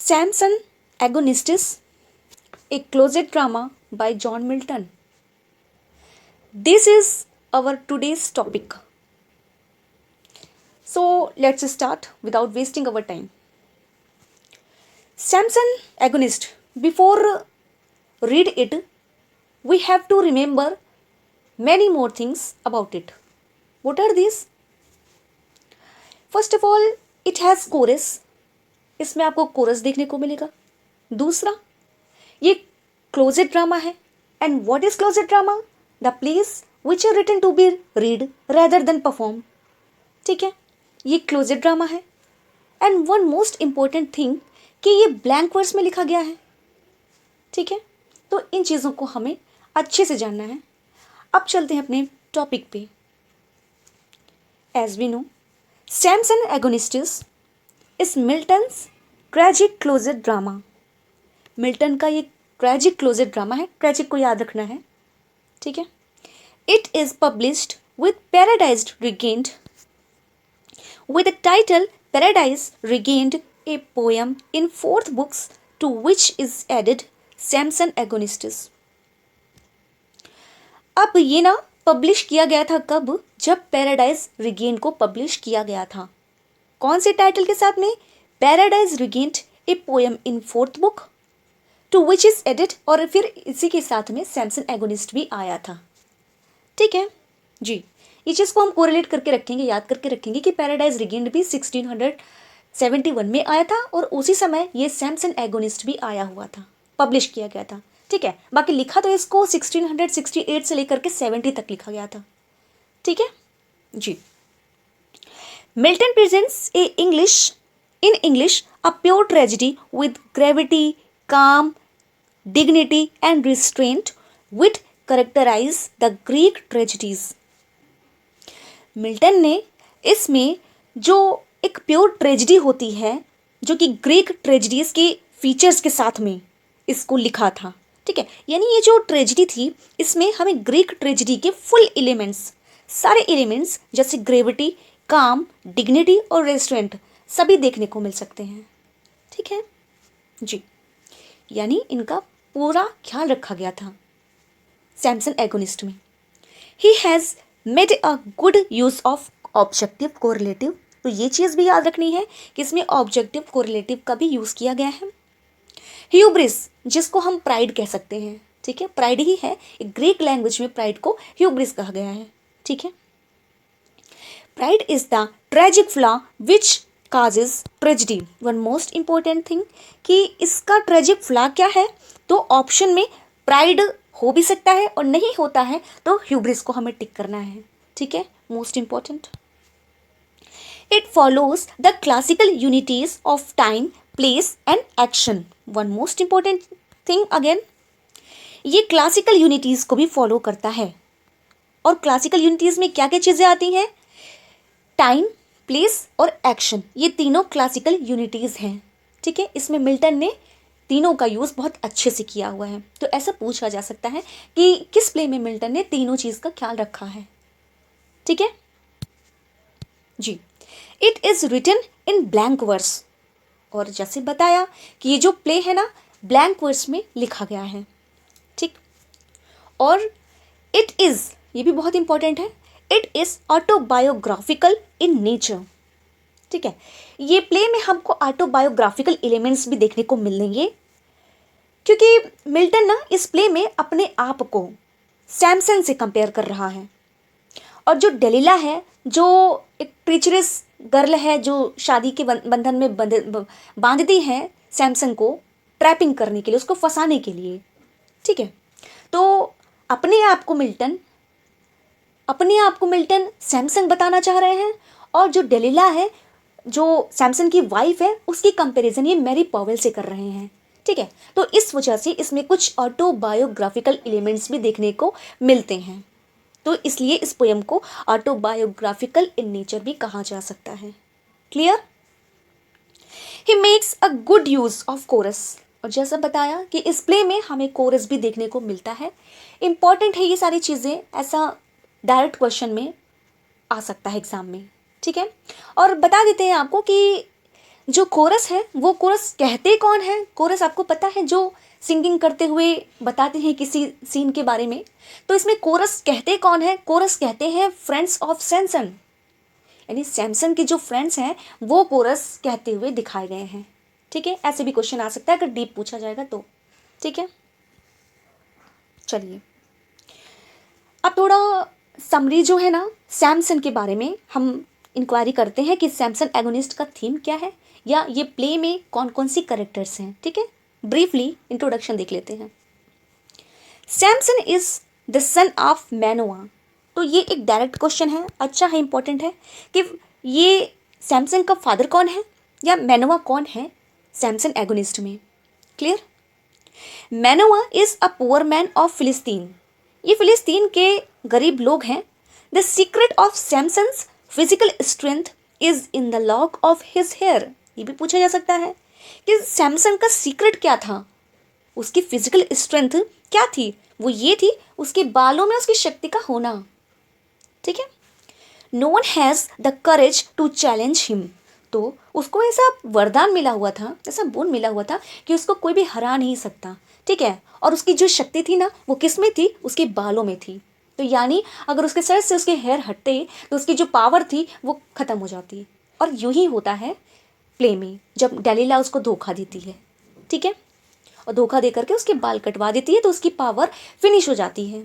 Samson Agonistes, a closet drama by John Milton. This is our today's topic. So let's start without wasting our time. Samson Agonist. Before read it, we have to remember many more things about it. What are these? First of all, it has chorus. इसमें आपको coarse देखने को मिलेगा. दूसरा, ये closet drama है. And what is closet drama? The plays which are written to be read rather than perform. ठीक है, ये क्लोजेट ड्रामा है. And one most important thing कि ये ब्लैंक वर्स में लिखा गया है. ठीक है, तो इन चीज़ों को हमें अच्छे से जानना है. अब चलते हैं अपने टॉपिक पे. एज वी नो, सैमसन एगोनिस्टिस इस Milton's tragic closet drama. Milton का ये ट्रेजिक क्लोजेट ड्रामा है. ट्रेजिक को याद रखना है. ठीक है. It is published with paradise regained with the title Paradise Regained, a poem in 4th books to which is added Samson Agonistes. अब ये ना पब्लिश किया गया था कब? जब पैराडाइज रिगेन्ड को पब्लिश किया गया था. कौन से टाइटल के साथ में? Paradise Regained a poem in 4th book to which is added, और फिर इसी के साथ में सैमसन एगोनिस्ट भी आया था. ठीक है जी. ये चीज़ को हम कोरिलेट करके रखेंगे, याद करके रखेंगे कि पैराडाइज रिगेन्ड भी 1671 में आया था और उसी समय ये सैमसन एगोनिस्ट भी आया हुआ था, पब्लिश किया गया था. ठीक है, बाकी लिखा तो इसको 1668 से लेकर के 70 तक लिखा गया था. ठीक है जी. Milton presents in English a pure tragedy with gravity, calm, dignity and restraint which characterize the Greek tragedies. Milton ने इसमें जो एक प्योर ट्रेजिडी होती है, जो कि ग्रीक ट्रेजिडीज के फीचर्स के साथ में इसको लिखा था. ठीक है, यानी ये जो ट्रेजिडी थी इसमें हमें ग्रीक ट्रेजिडी के फुल एलिमेंट्स, सारे एलिमेंट्स जैसे ग्रेविटी, काम, डिग्निटी और रेस्टोरेंट सभी देखने को मिल सकते हैं. ठीक है जी. यानी इनका पूरा ख्याल रखा गया था सैमसन एगोनिस्ट में. He has made a good use of objective correlative. तो ये चीज़ भी याद रखनी है कि इसमें ऑब्जेक्टिव कोरिलेटिव का भी यूज़ किया गया है. ह्यूब्रिस, जिसको हम प्राइड कह सकते हैं. ठीक है, प्राइड ही है. ग्रीक लैंग्वेज में प्राइड को ह्यूब्रिस कहा गया है. ठीक है. Pride is the tragic flaw which causes tragedy. One most important thing कि इसका ट्रेजिक फ्लॉ क्या है, तो ऑप्शन में प्राइड हो भी सकता है और नहीं होता है तो ह्यूब्रिस को हमें टिक करना है. ठीक है, most important. It follows the classical unities of time, place and action. One most important thing again, ये क्लासिकल यूनिटीज को भी फॉलो करता है. और क्लासिकल यूनिटीज में क्या क्या चीज़ें आती हैं? टाइम, प्लेस और एक्शन, ये तीनों क्लासिकल यूनिटीज हैं. ठीक है, इसमें मिल्टन ने तीनों का यूज़ बहुत अच्छे से किया हुआ है. तो ऐसा पूछा जा सकता है कि किस प्ले में मिल्टन ने तीनों चीज़ का ख्याल रखा है. ठीक है जी. It is written in blank verse. और जैसे बताया कि ये जो प्ले है ना, ब्लैंक वर्स में लिखा गया है. ठीक. और इट इज़, ये भी बहुत इंपॉर्टेंट है, it is autobiographical in nature. ठीक है, ये प्ले में हमको ऑटोबायोग्राफिकल एलिमेंट्स भी देखने को मिलेंगे, क्योंकि मिल्टन ना इस प्ले में अपने आप को सैमसन से कंपेयर कर रहा है. और जो डेलिला है, जो एक ट्रीचरस गर्ल है, जो शादी के बंधन में बांधती है सैमसन को ट्रैपिंग करने के लिए, उसको फंसाने के लिए. ठीक है, तो अपने आप को मिल्टन सैमसन बताना चाह रहे हैं. और जो डेलिला है, जो सैमसन की वाइफ है, उसकी कंपैरिजन ये मैरी पॉवेल से कर रहे हैं. ठीक है, तो इस वजह से इसमें कुछ ऑटोबायोग्राफिकल एलिमेंट्स भी देखने को मिलते हैं. तो इसलिए इस पोएम को ऑटोबायोग्राफिकल इन नेचर भी कहा जा सकता है. Clear? He makes a good use of chorus. और जैसा बताया कि इस प्ले में हमें कोरस भी देखने को मिलता है. इंपॉर्टेंट है ये सारी चीज़ें, ऐसा डायरेक्ट क्वेश्चन में आ सकता है एग्जाम में. ठीक है, और बता देते हैं आपको कि जो कोरस है वो कोरस कहते कौन है? कोरस आपको पता है जो सिंगिंग करते हुए बताते हैं किसी सीन के बारे में। तो इसमें कोरस कहते कौन है? कोरस कहते हैं फ्रेंड्स ऑफ सैमसन, यानी सैमसन के जो फ्रेंड्स हैं वो कोरस कहते हुए दिखाए गए हैं। ठीक है, ऐसे भी क्वेश्चन आ सकता है अगर डीप पूछा जाएगा तो। ठीक है, चलिए अब थोड़ा समरी जो है ना सैमसन के बारे में हम इंक्वायरी करते हैं कि सैमसन एगोनिस्ट का थीम क्या है, या ये प्ले में कौन कौन सी कैरेक्टर्स हैं। ठीक है, ब्रीफली इंट्रोडक्शन देख लेते हैं। Samson is the son of Manoah. तो ये एक डायरेक्ट क्वेश्चन है, अच्छा है, इंपॉर्टेंट है कि ये सैमसन का फादर कौन है या मैनोआ कौन है सैमसन एगोनिस्ट में। Clear? Manoah is a poor man of Philistine. ये फिलिस्तीन के गरीब लोग हैं। The secret of Samson's physical strength is in the lock of his hair. ये भी पूछा जा सकता है कि सैमसन का सीक्रेट क्या था, उसकी फिजिकल स्ट्रेंथ क्या थी? वो ये थी उसके बालों में उसकी शक्ति का होना। ठीक है, no one has the courage to challenge him. तो उसको ऐसा वरदान मिला हुआ था, ऐसा बोल मिला हुआ था कि उसको कोई भी हरा नहीं सकता। ठीक है, और उसकी जो शक्ति थी ना वो किस में थी? उसके बालों में थी। तो यानी अगर उसके सर से उसके हेयर हटते तो उसकी जो पावर थी वो खत्म हो जाती। और यूं ही होता है प्ले में जब डेलिला उसको धोखा देती है। ठीक है, और धोखा दे करके उसके बाल कटवा देती है तो उसकी पावर फिनिश हो जाती है।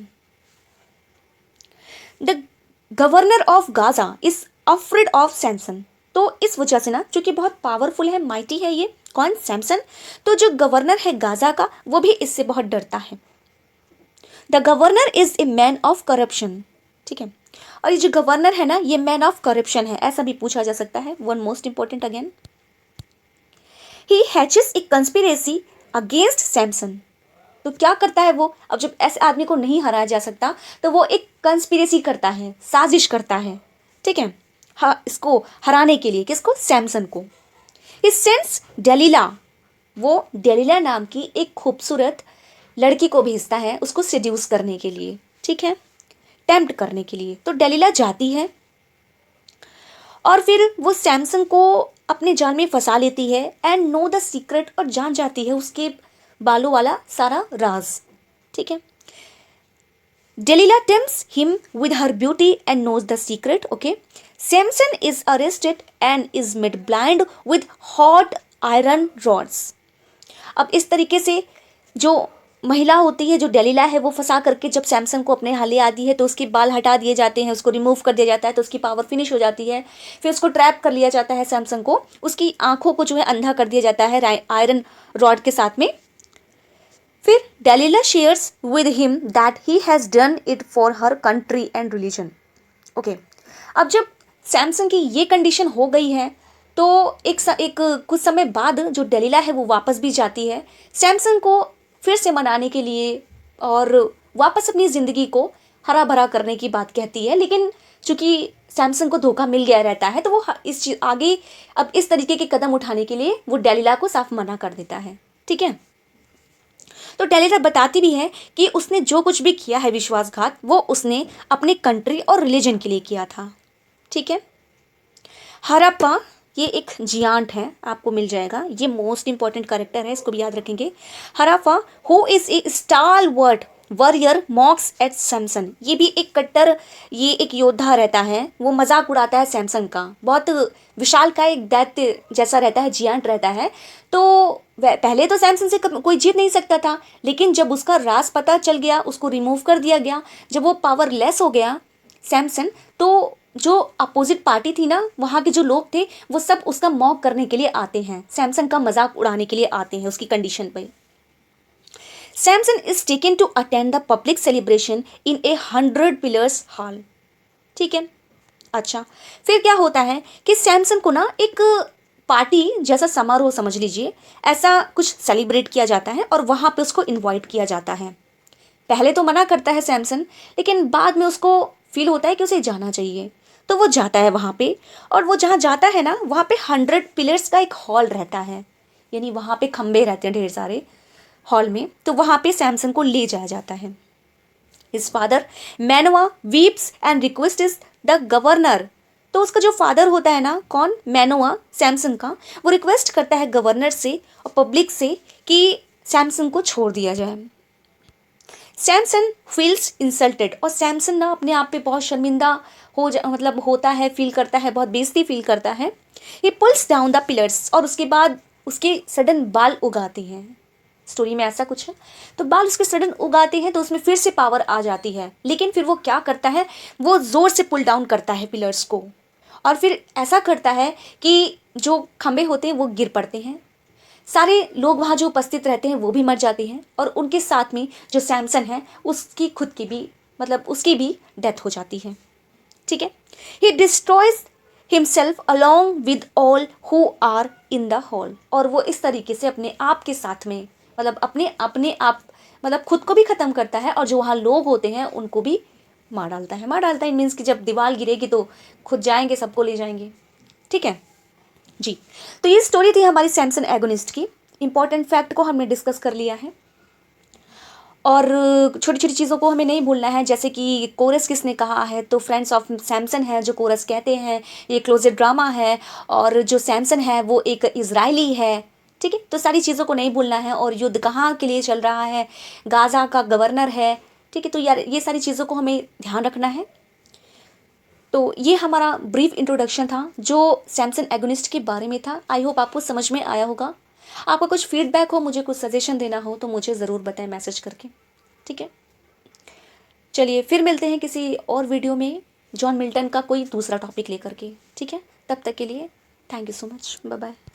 The governor of Gaza is afraid of Samson. तो इस वजह से ना, चूंकि बहुत पावरफुल है, माइटी है ये कौन? सैमसन। तो जो गवर्नर है गाजा का वो भी इससे बहुत डरता है। The governor is a man of corruption. ठीक है, और ये जो गवर्नर है ना ये मैन ऑफ करप्शन है, ऐसा भी पूछा जा सकता है। वन मोस्ट इंपॉर्टेंट अगेन, ही हैचेस ए कंस्पिरेसी अगेंस्ट सैमसन। तो क्या करता है वो? अब जब ऐसे आदमी को नहीं हराया जा सकता तो वो एक कंस्पिरेसी करता है, साजिश करता है। ठीक है, हाँ, इसको हराने के लिए। किसको? सैमसन को। He sends Delilah. वो डेलिला नाम की एक खूबसूरत लड़की को भेजता है उसको सेड्यूस करने के लिए। ठीक है, टेम्प्ट करने के लिए। तो डेलिला जाती है और फिर वो सैमसन को अपने जाल में फंसा लेती है एंड नो द सीक्रेट, और जान जाती है उसके बालों वाला सारा राज। ठीक है, Delilah tempts him with her beauty and knows the secret. Okay, Samson is arrested and is made blind with hot iron rods. अब इस तरीके से जो महिला होती है, जो डेलिला है, वो फंसा करके जब सैमसन को अपने हाले आती है तो उसके बाल हटा दिए जाते हैं, उसको रिमूव कर दिया जाता है तो उसकी पावर फिनिश हो जाती है। फिर उसको ट्रैप कर लिया जाता है सैमसन को, उसकी आंखों को जो है अंधा कर दिया जाता है आयरन रॉड के साथ में। फिर Delilah shares with him that he has done it for her country and religion. Okay, अब जब सैमसन की ये कंडीशन हो गई है तो एक कुछ समय बाद जो डेलिला है वो वापस भी जाती है सैमसन को फिर से मनाने के लिए और वापस अपनी ज़िंदगी को हरा भरा करने की बात कहती है। लेकिन चूंकि सैमसन को धोखा मिल गया रहता है तो वो इस चीज़ आगे अब इस तरीके के कदम उठाने के लिए वो डेलिला को साफ मना कर देता है। ठीक है, तो डेलिला बताती भी है कि उसने जो कुछ भी किया है विश्वासघात, वो उसने अपने कंट्री और रिलीजन के लिए किया था। ठीक है, हरप्पा ये एक जियांट है, आपको मिल जाएगा, ये मोस्ट इंपॉर्टेंट कैरेक्टर है, इसको भी याद रखेंगे। Harapha who is a stalwart warrior mocks at Samson. ये भी एक कट्टर, ये एक योद्धा रहता है, वो मजाक उड़ाता है सैमसन का, बहुत विशाल का एक दैत्य जैसा रहता है, जियांट रहता है। तो पहले तो सैमसन से कोई जीत नहीं सकता था, लेकिन जब उसका राज पता चल गया, उसको रिमूव कर दिया गया, जब वो पावरलेस हो गया सैमसन, तो जो अपोजिट पार्टी थी ना, वहाँ के जो लोग थे वो सब उसका मॉक करने के लिए आते हैं, सैमसन का मजाक उड़ाने के लिए आते हैं उसकी कंडीशन पे। Samson is taken to attend the public celebration in a 100 pillars hall. ठीक है, अच्छा, फिर क्या होता है कि सैमसन को ना एक पार्टी जैसा समारोह समझ लीजिए, ऐसा कुछ सेलिब्रेट किया जाता है और वहाँ पे उसको इनवाइट किया जाता है। पहले तो मना करता है सैमसन, लेकिन बाद में उसको फील होता है कि उसे जाना चाहिए, तो वो जाता है वहाँ पे। और वो जहाँ जाता है ना, वहाँ पे 100 पिलर्स का एक हॉल रहता है, यानी वहाँ पे खंबे रहते हैं ढेर सारे हॉल में, तो वहाँ पे सैमसन को ले जाया जाता है। His father Manoah weeps and requests the governor तो उसका जो फादर होता है ना, कौन, मैनोआ, सैमसन का, वो रिक्वेस्ट करता है गवर्नर से और पब्लिक से कि सैमसन को छोड़ दिया जाए। सैमसन फील्स इंसल्टेड, और सैमसन ना अपने आप पे बहुत शर्मिंदा मतलब होता है, फील करता है, बहुत बेइज्जती फील करता है। ही पुल्स डाउन द पिलर्स, और उसके बाद उसके सडन बाल उगाते हैं। स्टोरी में ऐसा कुछ है। तो बाल उसके सडन उगाते हैं तो उसमें फिर से पावर आ जाती है, लेकिन फिर वो क्या करता है, वो जोर से पुल डाउन करता है पिलर्स को, और फिर ऐसा करता है कि जो खंबे होते हैं वो गिर पड़ते हैं, सारे लोग वहाँ जो उपस्थित रहते हैं वो भी मर जाते हैं, और उनके साथ में जो सैमसन है उसकी खुद की भी, मतलब उसकी भी डेथ हो जाती है। ठीक है। He destroys himself along with all who are in the hall, और वो इस तरीके से अपने आप के साथ में, मतलब अपने अपने आप, मतलब खुद को भी ख़त्म करता है और जो वहाँ लोग होते हैं उनको भी मार डालता है। मार डालता है मीन्स कि जब दीवार गिरेगी तो खुद जाएंगे, सबको ले जाएंगे। ठीक है जी। तो ये स्टोरी थी हमारी सैमसन एगोनिस्ट की। इंपॉर्टेंट फैक्ट को हमने डिस्कस कर लिया है, और छोटी छोटी चीज़ों को हमें नहीं भूलना है, जैसे कि कोरस किसने कहा है, तो फ्रेंड्स ऑफ सैमसन है जो कोरस कहते हैं। ये क्लोजेट ड्रामा है, और जो सैमसन है वो एक इजरायली है। ठीक है, तो सारी चीज़ों को नहीं भूलना है। और युद्ध कहाँ के लिए चल रहा है, गाज़ा का गवर्नर है। ठीक है, तो यार ये सारी चीज़ों को हमें ध्यान रखना है। तो ये हमारा ब्रीफ इंट्रोडक्शन था जो सैमसन एगोनिस्ट के बारे में था। आई होप आपको समझ में आया होगा। आपका कुछ फीडबैक हो, मुझे कुछ सजेशन देना हो तो मुझे ज़रूर बताएं मैसेज करके। ठीक है, चलिए फिर मिलते हैं किसी और वीडियो में जॉन मिल्टन का कोई दूसरा टॉपिक लेकर के। ठीक है, तब तक के लिए thank you so much, bye bye.